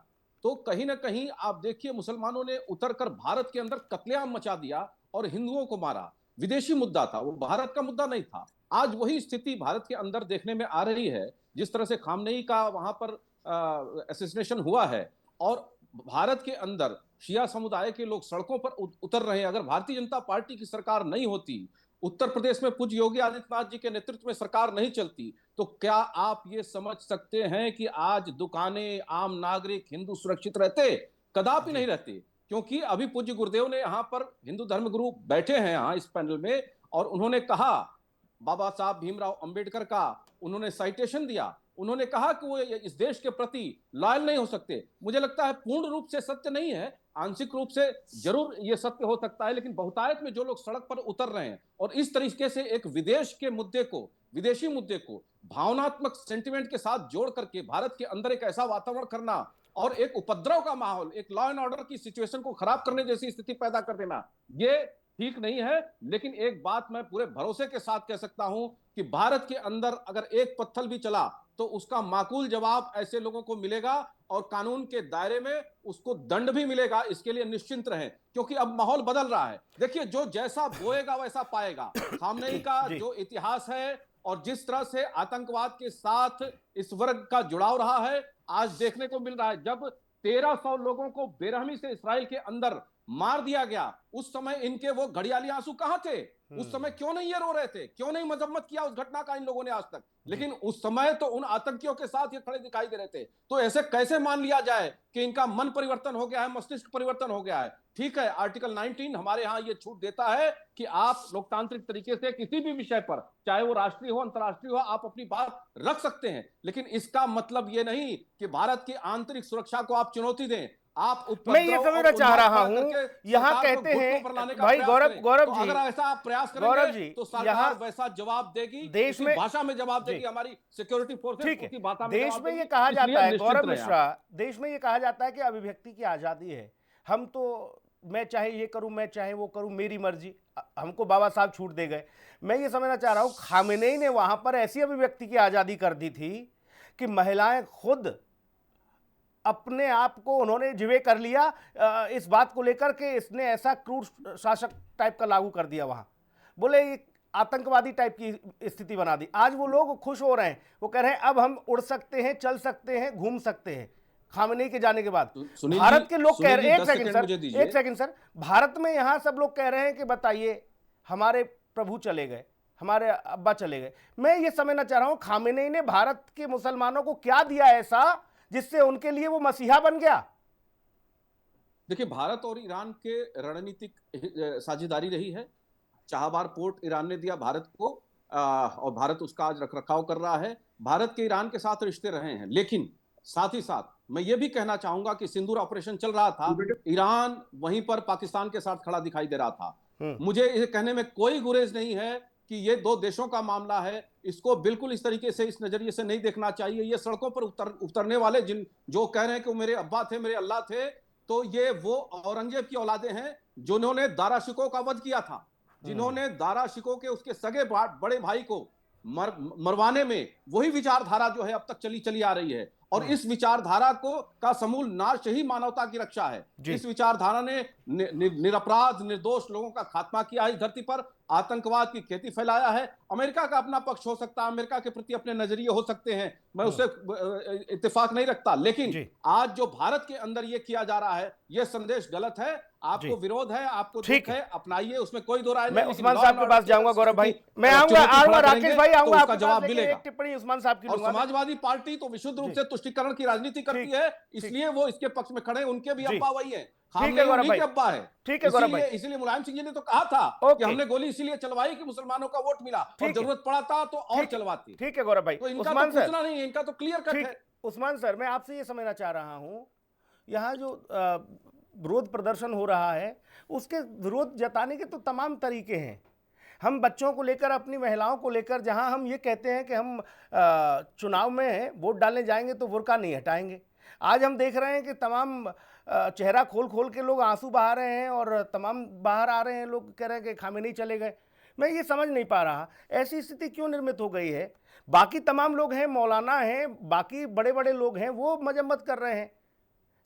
तो कहीं ना कहीं आप देखिए, मुसलमानों ने उतरकर भारत के अंदर कत्लेआम मचा दिया और हिंदुओं को मारा। विदेशी मुद्दा था, वो भारत का मुद्दा नहीं था। आज वही स्थिति भारत के अंदर देखने में आ रही है, जिस तरह से खामनेई का वहां पर असैसिनेशन हुआ है और भारत के अंदर शिया समुदाय के लोग सड़कों पर उतर रहे हैं। अगर भारतीय जनता पार्टी की सरकार नहीं होती, उत्तर प्रदेश में पूज्य योगी आदित्यनाथ जी के नेतृत्व में सरकार नहीं चलती, तो क्या आप ये समझ सकते हैं कि आज दुकानें, आम नागरिक, हिंदू सुरक्षित रहते? कदापि नहीं रहते, क्योंकि अभी पूज्य गुरुदेव ने यहाँ पर हिंदू धर्मगुरु बैठे हैं यहाँ इस पैनल में, और उन्होंने कहा, बाबा साहब भीमराव अंबेडकर का उन्होंने साइटेशन दिया, उन्होंने कहा कि वो इस देश के प्रति लॉयल नहीं हो सकते। मुझे लगता है पूर्ण रूप से सत्य नहीं है, आंशिक रूप से जरूर ये सत्य हो सकता है, लेकिन बहुतायत में जो लोग सड़क पर उतर रहे हैं और इस तरीके से एक विदेश के मुद्दे को, विदेशी मुद्दे को भावनात्मक सेंटिमेंट के साथ जोड़ करके भारत के अंदर एक ऐसा वातावरण करना और एक उपद्रव का माहौल, एक लॉ एंड ऑर्डर की सिचुएशन को खराब करने जैसी स्थिति पैदा कर देना, ये ठीक नहीं है। लेकिन एक बात मैं पूरे भरोसे के साथ कह सकता हूं कि भारत के अंदर अगर एक पत्थर भी चला तो उसका माकूल जवाब ऐसे लोगों को मिलेगा और कानून के दायरे में उसको दंड भी मिलेगा। इसके लिए निश्चिंत रहें, क्योंकि अब माहौल बदल रहा है। देखिए, जो जैसा बोएगा वैसा पाएगा। खामनेई का जो इतिहास है और जिस तरह से आतंकवाद के साथ इस वर्ग का जुड़ाव रहा है, आज देखने को मिल रहा है। जब 1300 लोगों को बेरहमी से इस्राएल के अंदर मार दिया गया, उस समय इनके वो घड़ियाली आंसू कहां थे? उस समय क्यों नहीं ये रो रहे थे? क्यों नहीं मजम्मत किया उस घटना का इन लोगों ने आज तक? लेकिन उस समय तो उन आतंकियों के साथ ये खड़े दिखाई दे रहे थे। तो ऐसे कैसे मान लिया जाए कि इनका मन परिवर्तन हो गया है, मस्तिष्क परिवर्तन हो गया है? ठीक है, आर्टिकल 19 हमारे यहाँ ये छूट देता है कि आप लोकतांत्रिक तरीके से किसी भी विषय पर, चाहे वो राष्ट्रीय हो अंतर्राष्ट्रीय हो, आप अपनी बात रख सकते हैं। लेकिन इसका मतलब ये नहीं कि भारत की आंतरिक सुरक्षा को आप चुनौती दें। आप मैं ये समझना चाह रहा हूं, यहाँ कहते हैं भाई गौरव जी, अगर ऐसा आप प्रयास करेंगे तो सरकार वैसा जवाब देगी, देश में भाषा में जवाब देगी, हमारी सिक्योरिटी फोर्सेस की भाषा में। देश में ये कहा जाता है, गौरव मिश्रा, देश में ये कहा जाता है कि अभिव्यक्ति की आजादी है। हम तो, मैं चाहे ये करूं, मैं चाहे वो करूं, मेरी मर्जी, हमको बाबा साहब छूट दे गए। मैं ये समझना चाह रहा हूं, खामेनेई ने वहां पर ऐसी अभिव्यक्ति की आजादी कर दी थी कि महिलाएं खुद अपने आप को उन्होंने जिवे कर लिया इस बात को लेकर के इसने ऐसा क्रूर शासक टाइप का लागू कर दिया वहां, बोले आतंकवादी टाइप की स्थिति बना दी। आज वो लोग खुश हो रहे हैं, वो कह रहे हैं अब हम उड़ सकते हैं, चल सकते हैं, घूम सकते हैं खामनेई के जाने के बाद। भारत के लोग कह रहे हैं, एक सेकंड सर, भारत में यहां सब लोग कह रहे हैं कि बताइए हमारे प्रभु चले गए, हमारे अब्बा चले गए। मैं ये समझना चाह रहा हूं, खामनेई ने भारत के मुसलमानों को क्या दिया ऐसा जिससे उनके लिए वो मसीहा बन गया? देखिए, भारत और ईरान के रणनीतिक साझेदारी रही है। चाहबार पोर्ट ईरान ने दिया भारत को, और भारत उसका आज रखरखाव कर रहा है। भारत के ईरान के साथ रिश्ते रहे हैं, लेकिन साथ ही साथ मैं ये भी कहना चाहूंगा कि सिंदूर ऑपरेशन चल रहा था, ईरान वहीं पर पाकिस्तान के साथ खड़ा दिखाई दे रहा था। मुझे ये कहने में कोई गुरेज नहीं है कि ये दो देशों का मामला है। इसको बिल्कुल इस तरीके से, इस नजरिए से नहीं देखना चाहिए। ये सड़कों पर उतरने वाले जो कह रहे हैं कि वो मेरे अब्बा थे, मेरे अल्लाह थे, तो ये वो औरंगजेब की औलादे हैं जिन्होंने दारा शिकोह का वध किया था, जिन्होंने दारा शिकोह के उसके सगे बड़े भाई को मरवाने में वही विचारधारा जो है अब तक चली आ रही है। और इस विचारधारा का समूल नाश ही मानवता की रक्षा है। इस विचारधारा ने निरपराध निर्दोष लोगों का खात्मा किया है इस धरती पर, आतंकवाद की खेती फैलाया है। अमेरिका का अपना पक्ष हो सकता है, अमेरिका के प्रति अपने नजरिए हो सकते हैं, मैं उससे इत्तेफाक नहीं रखता, लेकिन आज जो भारत के अंदर ये किया जा रहा है, यह संदेश गलत है। आपको विरोध है, आपको दुख है, अपनाइए, उसमें कोई दो राय नहीं। मैं उस्मान साहब के पास जाऊंगा, गौरव भाई, मैं आऊंगा, राकेश भाई आऊंगा, आपका जवाब मिलेगा। एक टिप्पणी उस्मान साहब की लूंगा। समाजवादी पार्टी तो विशुद्ध रूप से तुष्टीकरण की राजनीति करती है, इसलिए वो इसके पक्ष में खड़े, उनके भी अब्बा वही है, अब्बा है। ठीक है गौरव भाई, इसलिए मुलायम सिंह जी ने तो कहा था कि हमने गोली इसीलिए चलवाई कि मुसलमानों का वोट मिला, और जरूरत पड़ा था तो और चलवाती। ठीक है गौरव भाई, तो इनका तो पूछना नहीं है, इनका तो क्लियर कट है। उस्मान सर, मैं आपसे ये समझना चाह रहा हूं, यहाँ जो विरोध प्रदर्शन हो रहा है उसके विरोध जताने के तो तमाम तरीके हैं। हम बच्चों को लेकर, अपनी महिलाओं को लेकर, जहां हम ये कहते हैं कि हम चुनाव में वोट डालने जाएंगे तो बुर्का नहीं हटाएंगे, आज हम देख रहे हैं कि तमाम चेहरा खोल के लोग आंसू बहा रहे हैं और तमाम बाहर आ रहे हैं, लोग कह रहे हैं कि खामेनेई चले गए। मैं ये समझ नहीं पा रहा ऐसी स्थिति क्यों निर्मित हो गई है। बाकी तमाम लोग हैं, मौलाना हैं, बाकी बड़े बड़े लोग हैं, वो मजम्मत कर रहे हैं,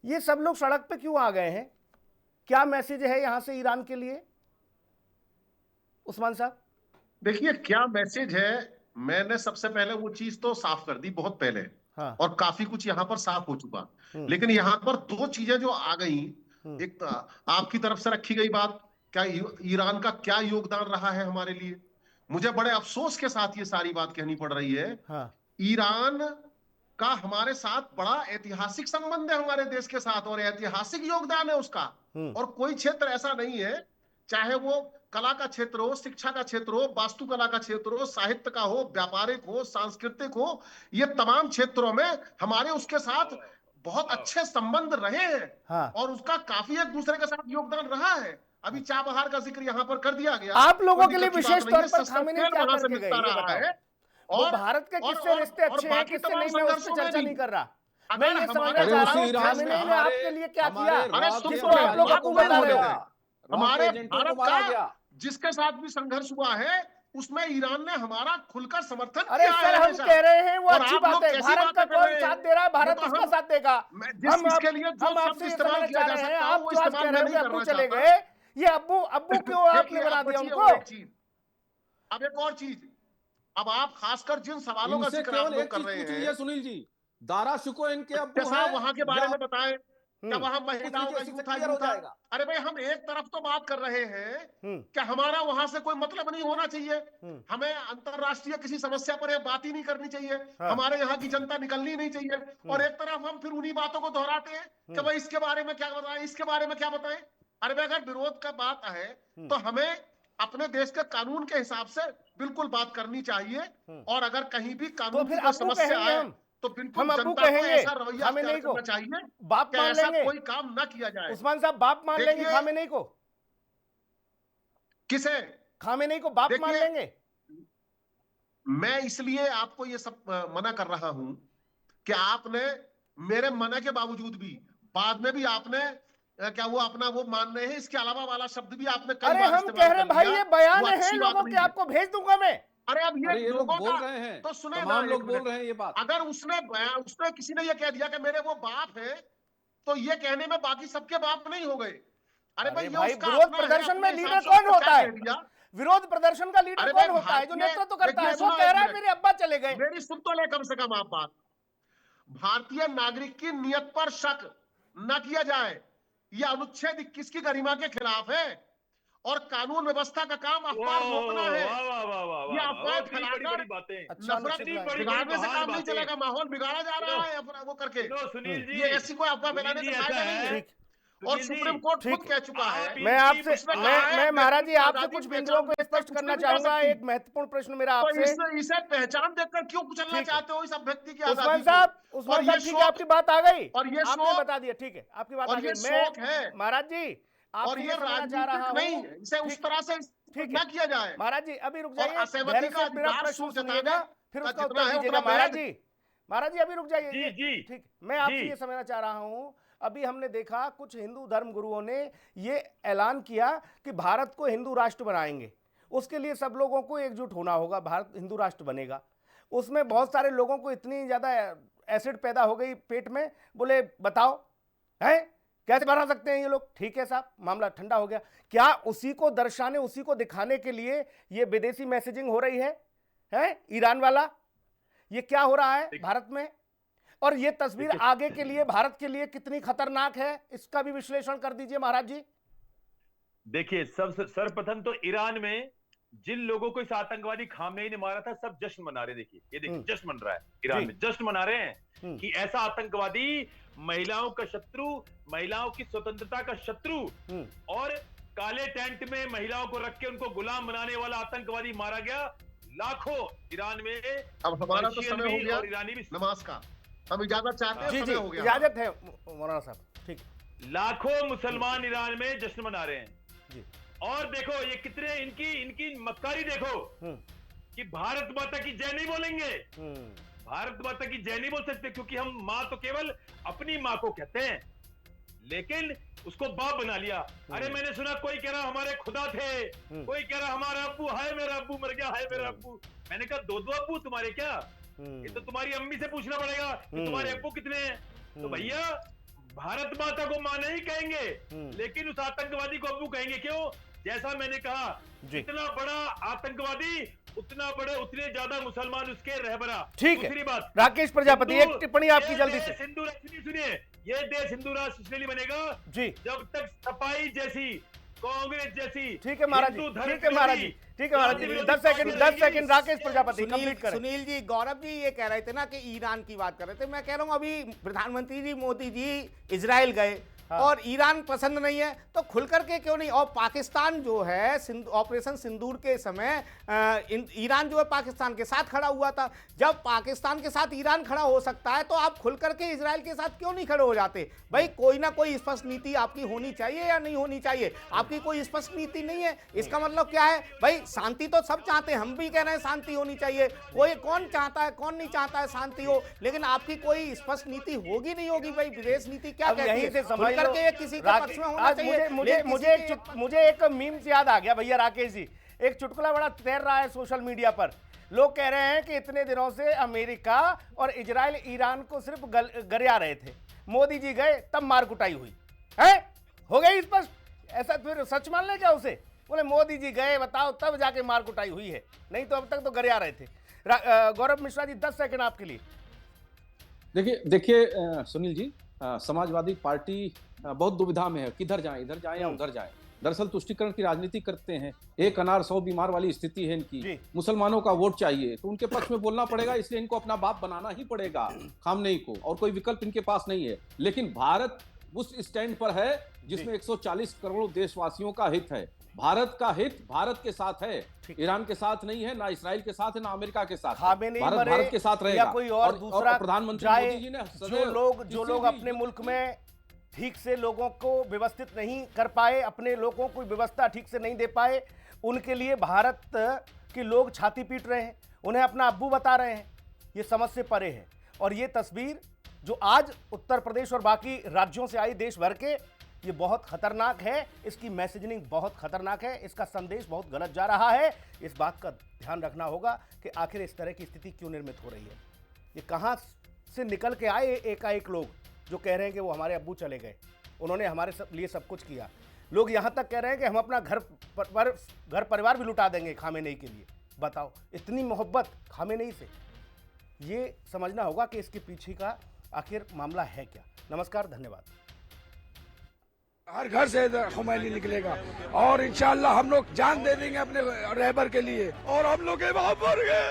ये सब लोग सड़क पे क्यों आ गए हैं? क्या मैसेज है यहां से ईरान के लिए, उस्मान साहब? देखिए, क्या मैसेज है, मैंने सबसे पहले वो चीज तो साफ कर दी बहुत पहले। हाँ। और काफी कुछ यहाँ पर साफ हो चुका, लेकिन यहाँ पर दो चीजें जो आ गई, एक तो आपकी तरफ से रखी गई बात, क्या ईरान का क्या योगदान रहा है हमारे लिए। मुझे बड़े अफसोस के साथ ये सारी बात कहनी पड़ रही है। हाँ। ईरान का हमारे साथ बड़ा ऐतिहासिक संबंध है, हमारे देश के साथ, और ऐतिहासिक योगदान है उसका। और कोई क्षेत्र ऐसा नहीं है, चाहे वो कला का क्षेत्र हो, शिक्षा का क्षेत्र हो, वास्तुकला का क्षेत्र हो, साहित्य का हो, व्यापारिक हो, सांस्कृतिक हो, ये तमाम क्षेत्रों में हमारे उसके साथ बहुत अच्छे संबंध रहे हैं। हाँ। और उसका काफी एक दूसरे के साथ योगदान रहा है। अभी चाबहार का जिक्र यहाँ पर कर दिया गया। आप लोगों के लिए विशेष तौर पर खामेनेई क्या करके गए, रहा है, और भारत के किससे रिश्ते अच्छे हैं, किससे नहीं, मैं उस पर चर्चा नहीं कर रहा। मैं ये समझना चाह रहा हूँ खामेनेई ने आपके लिए क्या किया? अरे सुन जिसको तो आप लोग हुकूमत आ रहे हो। हमारे भारत का जिसके साथ भी संघर्ष हुआ है उसमें ईरान ने हमारा खुलकर समर्थन अरे किया सर है हम हमेशा। कह रहे हैं वो और अच्छी आप लोग बात है, कैसी भारत का बातें कर कौन रहे साथ हैं? दे रहा है, भारत वो तो उसका साथ देगा। जिस चीज के लिए जो हम शब्द आपसे ये इस्तेमाल समझना किया चाह जा रहे हैं, सकता है आप वो जो आज इस्तेमाल कह मैं रहे हो नहीं कि अब्बू करना चले चाहता। गए, ये अब्बू क्यों आपने देखिए, बना अब दिया बची उनको? और एक चीज, अब एक और चीज, अब आप खासकर जिन सवालों का इनसे जिक्र आप केवल लोग एक कर चीज रहे पूछ हैं, लीजिए सुनील जी, दारा शुको इनके अब्बू जैसा हैं वहां के बारे में बताएं, क्या वहां पूछ महिलाओं लीजिए, का इसी से यूं क्लियर हो था। जाएगा। अरे भाई हम एक तरफ तो बात कर रहे हैं कि हमारा वहां से कोई मतलब नहीं होना चाहिए, हमें अंतरराष्ट्रीय किसी समस्या पर यह बात ही नहीं करनी चाहिए, हमारे यहाँ की जनता निकलनी नहीं चाहिए, और एक तरफ हम फिर उन्हीं बातों को दोहराते हैं कि भाई इसके बारे में क्या बताएं, इसके बारे में क्या बताएं। अरे भाई अगर विरोध का बात है तो हमें अपने देश के कानून के हिसाब से बिल्कुल बात करनी चाहिए, और अगर कहीं भी कानून की कोई समस्या आए तो बिल्कुल जनता को ऐसा रवैया अख्तियार करना चाहिए बाप कि मान ऐसा लेंगे, कोई काम ना किया जाए। उस्मान साहब बाप मान लेंगे खामेनेई को? किसे? खामेनेई को बाप मान लेंगे? मैं इसलिए आपको ये सब मना कर रहा हूं कि आपने मेरे मना के बावजूद भी बाद में भी आपने क्या वो अपना वो मान रहे हैं, इसके अलावा वाला शब्द भी आपने कई बार हम कह रहे भाई ये बयान है लोगों के, आपको भेज दूंगा मैं। अरे अब ये लोग बोल रहे हैं, तो सुने ना, तमाम लोग बोल रहे हैं ये बात। अगर उसने किसी ने ये कह दिया कि मेरे वो बाप है, तो ये कहने में बाकी सबके बाप नहीं हो गए। अरे भाई विरोध प्रदर्शन में लीडर कौन होता है? विरोध प्रदर्शन का लीडर कौन होता है? जो नेतृत्व करता है। वो कह रहा है मेरे अब्बा चले गए। मेरी सुन तो ले कम से कम आप बात। भारतीय नागरिक की नियत पर शक न किया जाए, यह अनुच्छेद 21 की गरिमा के खिलाफ है, और कानून व्यवस्था का काम अफवाह रोकना है। ये अफवाह फैलाकर नफरत बिगाड़ने से काम नहीं चलेगा, माहौल बिगाड़ा जा रहा है वो करके। सुनील जी, ये ऐसी कोई अफवाह फैलाने से फायदा नहीं है, और सुप्रीम कोर्ट खुद कह चुका है। मैं आपसे मैं महाराज जी आपसे कुछ बिंदुओं को स्पष्ट करना चाहूंगा। एक महत्वपूर्ण प्रश्न मेरा आपसे, इसे पहचान देखकर क्यों कुचलना चाहते हो इस अभ्यर्थी की आजादी? उस्मान साहब ठीक है, आपकी बात आ गई और ये आपने बता दिया, ठीक है आपकी बात आ गई। मैं महाराज जी और ये राजनीतिक नहीं, इसे उस तरह से ना किया जाए। महाराज जी अभी रुक जाइए, असहमति का मेरा प्रश्न सुनिएगा फिर उसका उत्तर दीजिएगा। महाराज जी अभी रुक जाइए, ठीक। मैं आपसे ये समझना चाह रहा हूँ, अभी हमने देखा कुछ हिंदू धर्म गुरुओं ने ये ऐलान किया कि भारत को हिंदू राष्ट्र बनाएंगे, उसके लिए सब लोगों को एकजुट होना होगा, भारत हिंदू राष्ट्र बनेगा। उसमें बहुत सारे लोगों को इतनी ज्यादा एसिड पैदा हो गई पेट में, बोले बताओ है कैसे बना सकते हैं ये लोग? ठीक है साहब, मामला ठंडा हो गया। क्या उसी को दर्शाने, उसी को दिखाने के लिए ये विदेशी मैसेजिंग हो रही है ईरान वाला? ये क्या हो रहा है भारत में? और ये तस्वीर आगे के लिए भारत के लिए कितनी खतरनाक है, इसका भी विश्लेषण कर दीजिए महाराज जी। देखिए, सर्वप्रथम तो ईरान में जिन लोगों को इस आतंकवादी खामनेई ने मारा था, सब जश्न मना रहे। देखिए, ये देखिए जश्न मन रहा है ईरान में, जश्न मना रहे हैं कि ऐसा आतंकवादी, महिलाओं का शत्रु, महिलाओं की स्वतंत्रता का शत्रु, और काले टेंट में महिलाओं को रख के उनको गुलाम बनाने वाला आतंकवादी मारा गया। लाखों ईरान में। अब हमारा तो समय हो गया ईरानी भी नमाज का, हम इजाजत चाहते हैं। जी हो गया, इजाजत है मौलाना साहब, ठीक। लाखों मुसलमान ईरान में जश्न मना रहे हैं जी। और देखो ये कितने इनकी मक्कारी देखो कि भारत माता की जय नहीं बोलेंगे, भारत माता की जय नहीं बोल सकते, क्योंकि हम माँ तो केवल अपनी माँ को कहते हैं, लेकिन उसको बाप बना लिया। अरे मैंने सुना कोई कह रहा हमारे खुदा थे, कोई कह रहा हमारा अब्बू, हाय मेरा अब्बू मर गया, हाय मेरा अब्बू। मैंने कहा दो अब्बू तुम्हारे क्या? ये तो तुम्हारी अम्मी से पूछना पड़ेगा कि तुम्हारे अब्बू कितने हैं। तो भैया भारत माता को माँ नहीं कहेंगे, लेकिन उस आतंकवादी को अब्बू कहेंगे। क्यों? जैसा मैंने कहा, जितना बड़ा आतंकवादी उतने ज्यादा मुसलमान उसके रहबरा। ठीक है। दूसरी बात, राकेश प्रजापति एक टिप्पणी आपकी जल्दी से। हिंदू राष्ट्र सुनिए, ये देश हिंदू राष्ट्र इसलिए बनेगा जी जब तक सपाई जैसी, कांग्रेस जैसी, ठीक है महाराज जी, ठीक है महाराज जी, ठीक है महाराज जी, 10 सेकंड राकेश प्रजापति कंप्लीट करें। सुनील जी, गौरव जी ये कह रहे थे ना कि ईरान की बात कर रहे थे, मैं कह रहा हूँ अभी प्रधानमंत्री जी मोदी जी इजराइल गए, और ईरान पसंद नहीं है, तो खुल करके क्यों नहीं? और पाकिस्तान जो है ऑपरेशन सिंदूर के समय ईरान जो है पाकिस्तान के साथ खड़ा हुआ था। जब पाकिस्तान के साथ ईरान खड़ा हो सकता है तो आप खुल करके इजराइल के साथ क्यों नहीं खड़े हो जाते? भाई कोई ना कोई स्पष्ट नीति आपकी होनी चाहिए या नहीं होनी चाहिए? आपकी कोई स्पष्ट नीति नहीं है, इसका मतलब क्या है? भाई शांति तो सब चाहते हैं, हम भी कह रहे हैं शांति होनी चाहिए, कोई कौन चाहता है, कौन नहीं चाहता है शांति हो, लेकिन आपकी कोई स्पष्ट नीति होगी नहीं होगी। भाई विदेश नीति क्या कहती है? करके किसी के पक्ष में होना चाहिए। मुझे एक मीम से याद आ गया भैया राकेश जी, एक चुटकुला बड़ा तैर रहा है सोशल मीडिया पर। लोग कह रहे हैं कि इतने दिनों से अमेरिका और इजराइल ईरान को सिर्फ गरिया रहे थे, मोदी जी गए तब मार कुटाई हुई है, हो गई स्पष्ट। ऐसा फिर सच मान ले क्या उसे? बोले मोदी जी गए बताओ तब जाके मार कुटाई हुई है, नहीं तो अब तक तो गरिया रहे थे। गौरव मिश्रा जी 10 सेकंड आपके लिए। देखिए सुनील जी, समाजवादी पार्टी बहुत दुविधा में है, किधर जाएं, इधर जाएं या उधर जाएं। दरअसल तुष्टीकरण की राजनीति करते हैं, एक अनार 100 बीमार वाली स्थिति है इनकी। मुसलमानों का वोट चाहिए तो उनके पक्ष में बोलना पड़ेगा, इसलिए इनको अपना बाप बनाना ही पड़ेगा खामनेई को, और कोई विकल्प इनके पास नहीं है। लेकिन भारत उस स्टैंड पर है जिसमें 140 करोड़ देशवासियों का हित है। भारत का हित भारत के साथ है, ईरान के साथ नहीं है, ना इसराइल के साथ है, ना अमेरिका के साथ। भारत के साथ रहेगा। कोई और दूसरा प्रधानमंत्री मोदी जी ने जो लोग अपने मुल्क में ठीक से लोगों को व्यवस्थित नहीं कर पाए, अपने लोगों को व्यवस्था ठीक से नहीं दे पाए, उनके लिए भारत के लोग छाती पीट रहे हैं, उन्हें अपना अब्बू बता रहे हैं। ये समझ से परे है। और ये तस्वीर जो आज उत्तर प्रदेश और बाकी राज्यों से आई देश भर के, ये बहुत खतरनाक है। इसकी मैसेजिंग बहुत खतरनाक है, इसका संदेश बहुत गलत जा रहा है। इस बात का ध्यान रखना होगा कि आखिर इस तरह की स्थिति क्यों निर्मित हो रही है। ये कहाँ से निकल के आए एकाएक लोग जो कह रहे हैं कि वो हमारे अब्बू चले गए, उन्होंने हमारे लिए सब कुछ किया। लोग यहाँ तक कह रहे हैं कि हम अपना घर परिवार भी लुटा देंगे खामेनेई के लिए। बताओ, इतनी मोहब्बत खामेनेई से। ये समझना होगा कि इसके पीछे का आखिर मामला है क्या। नमस्कार, धन्यवाद। हर घर से खुमैनी निकलेगा और इंशाअल्लाह हम लोग जान दे देंगे अपने रहबर के लिए, और हम लोग के वहां पर गए।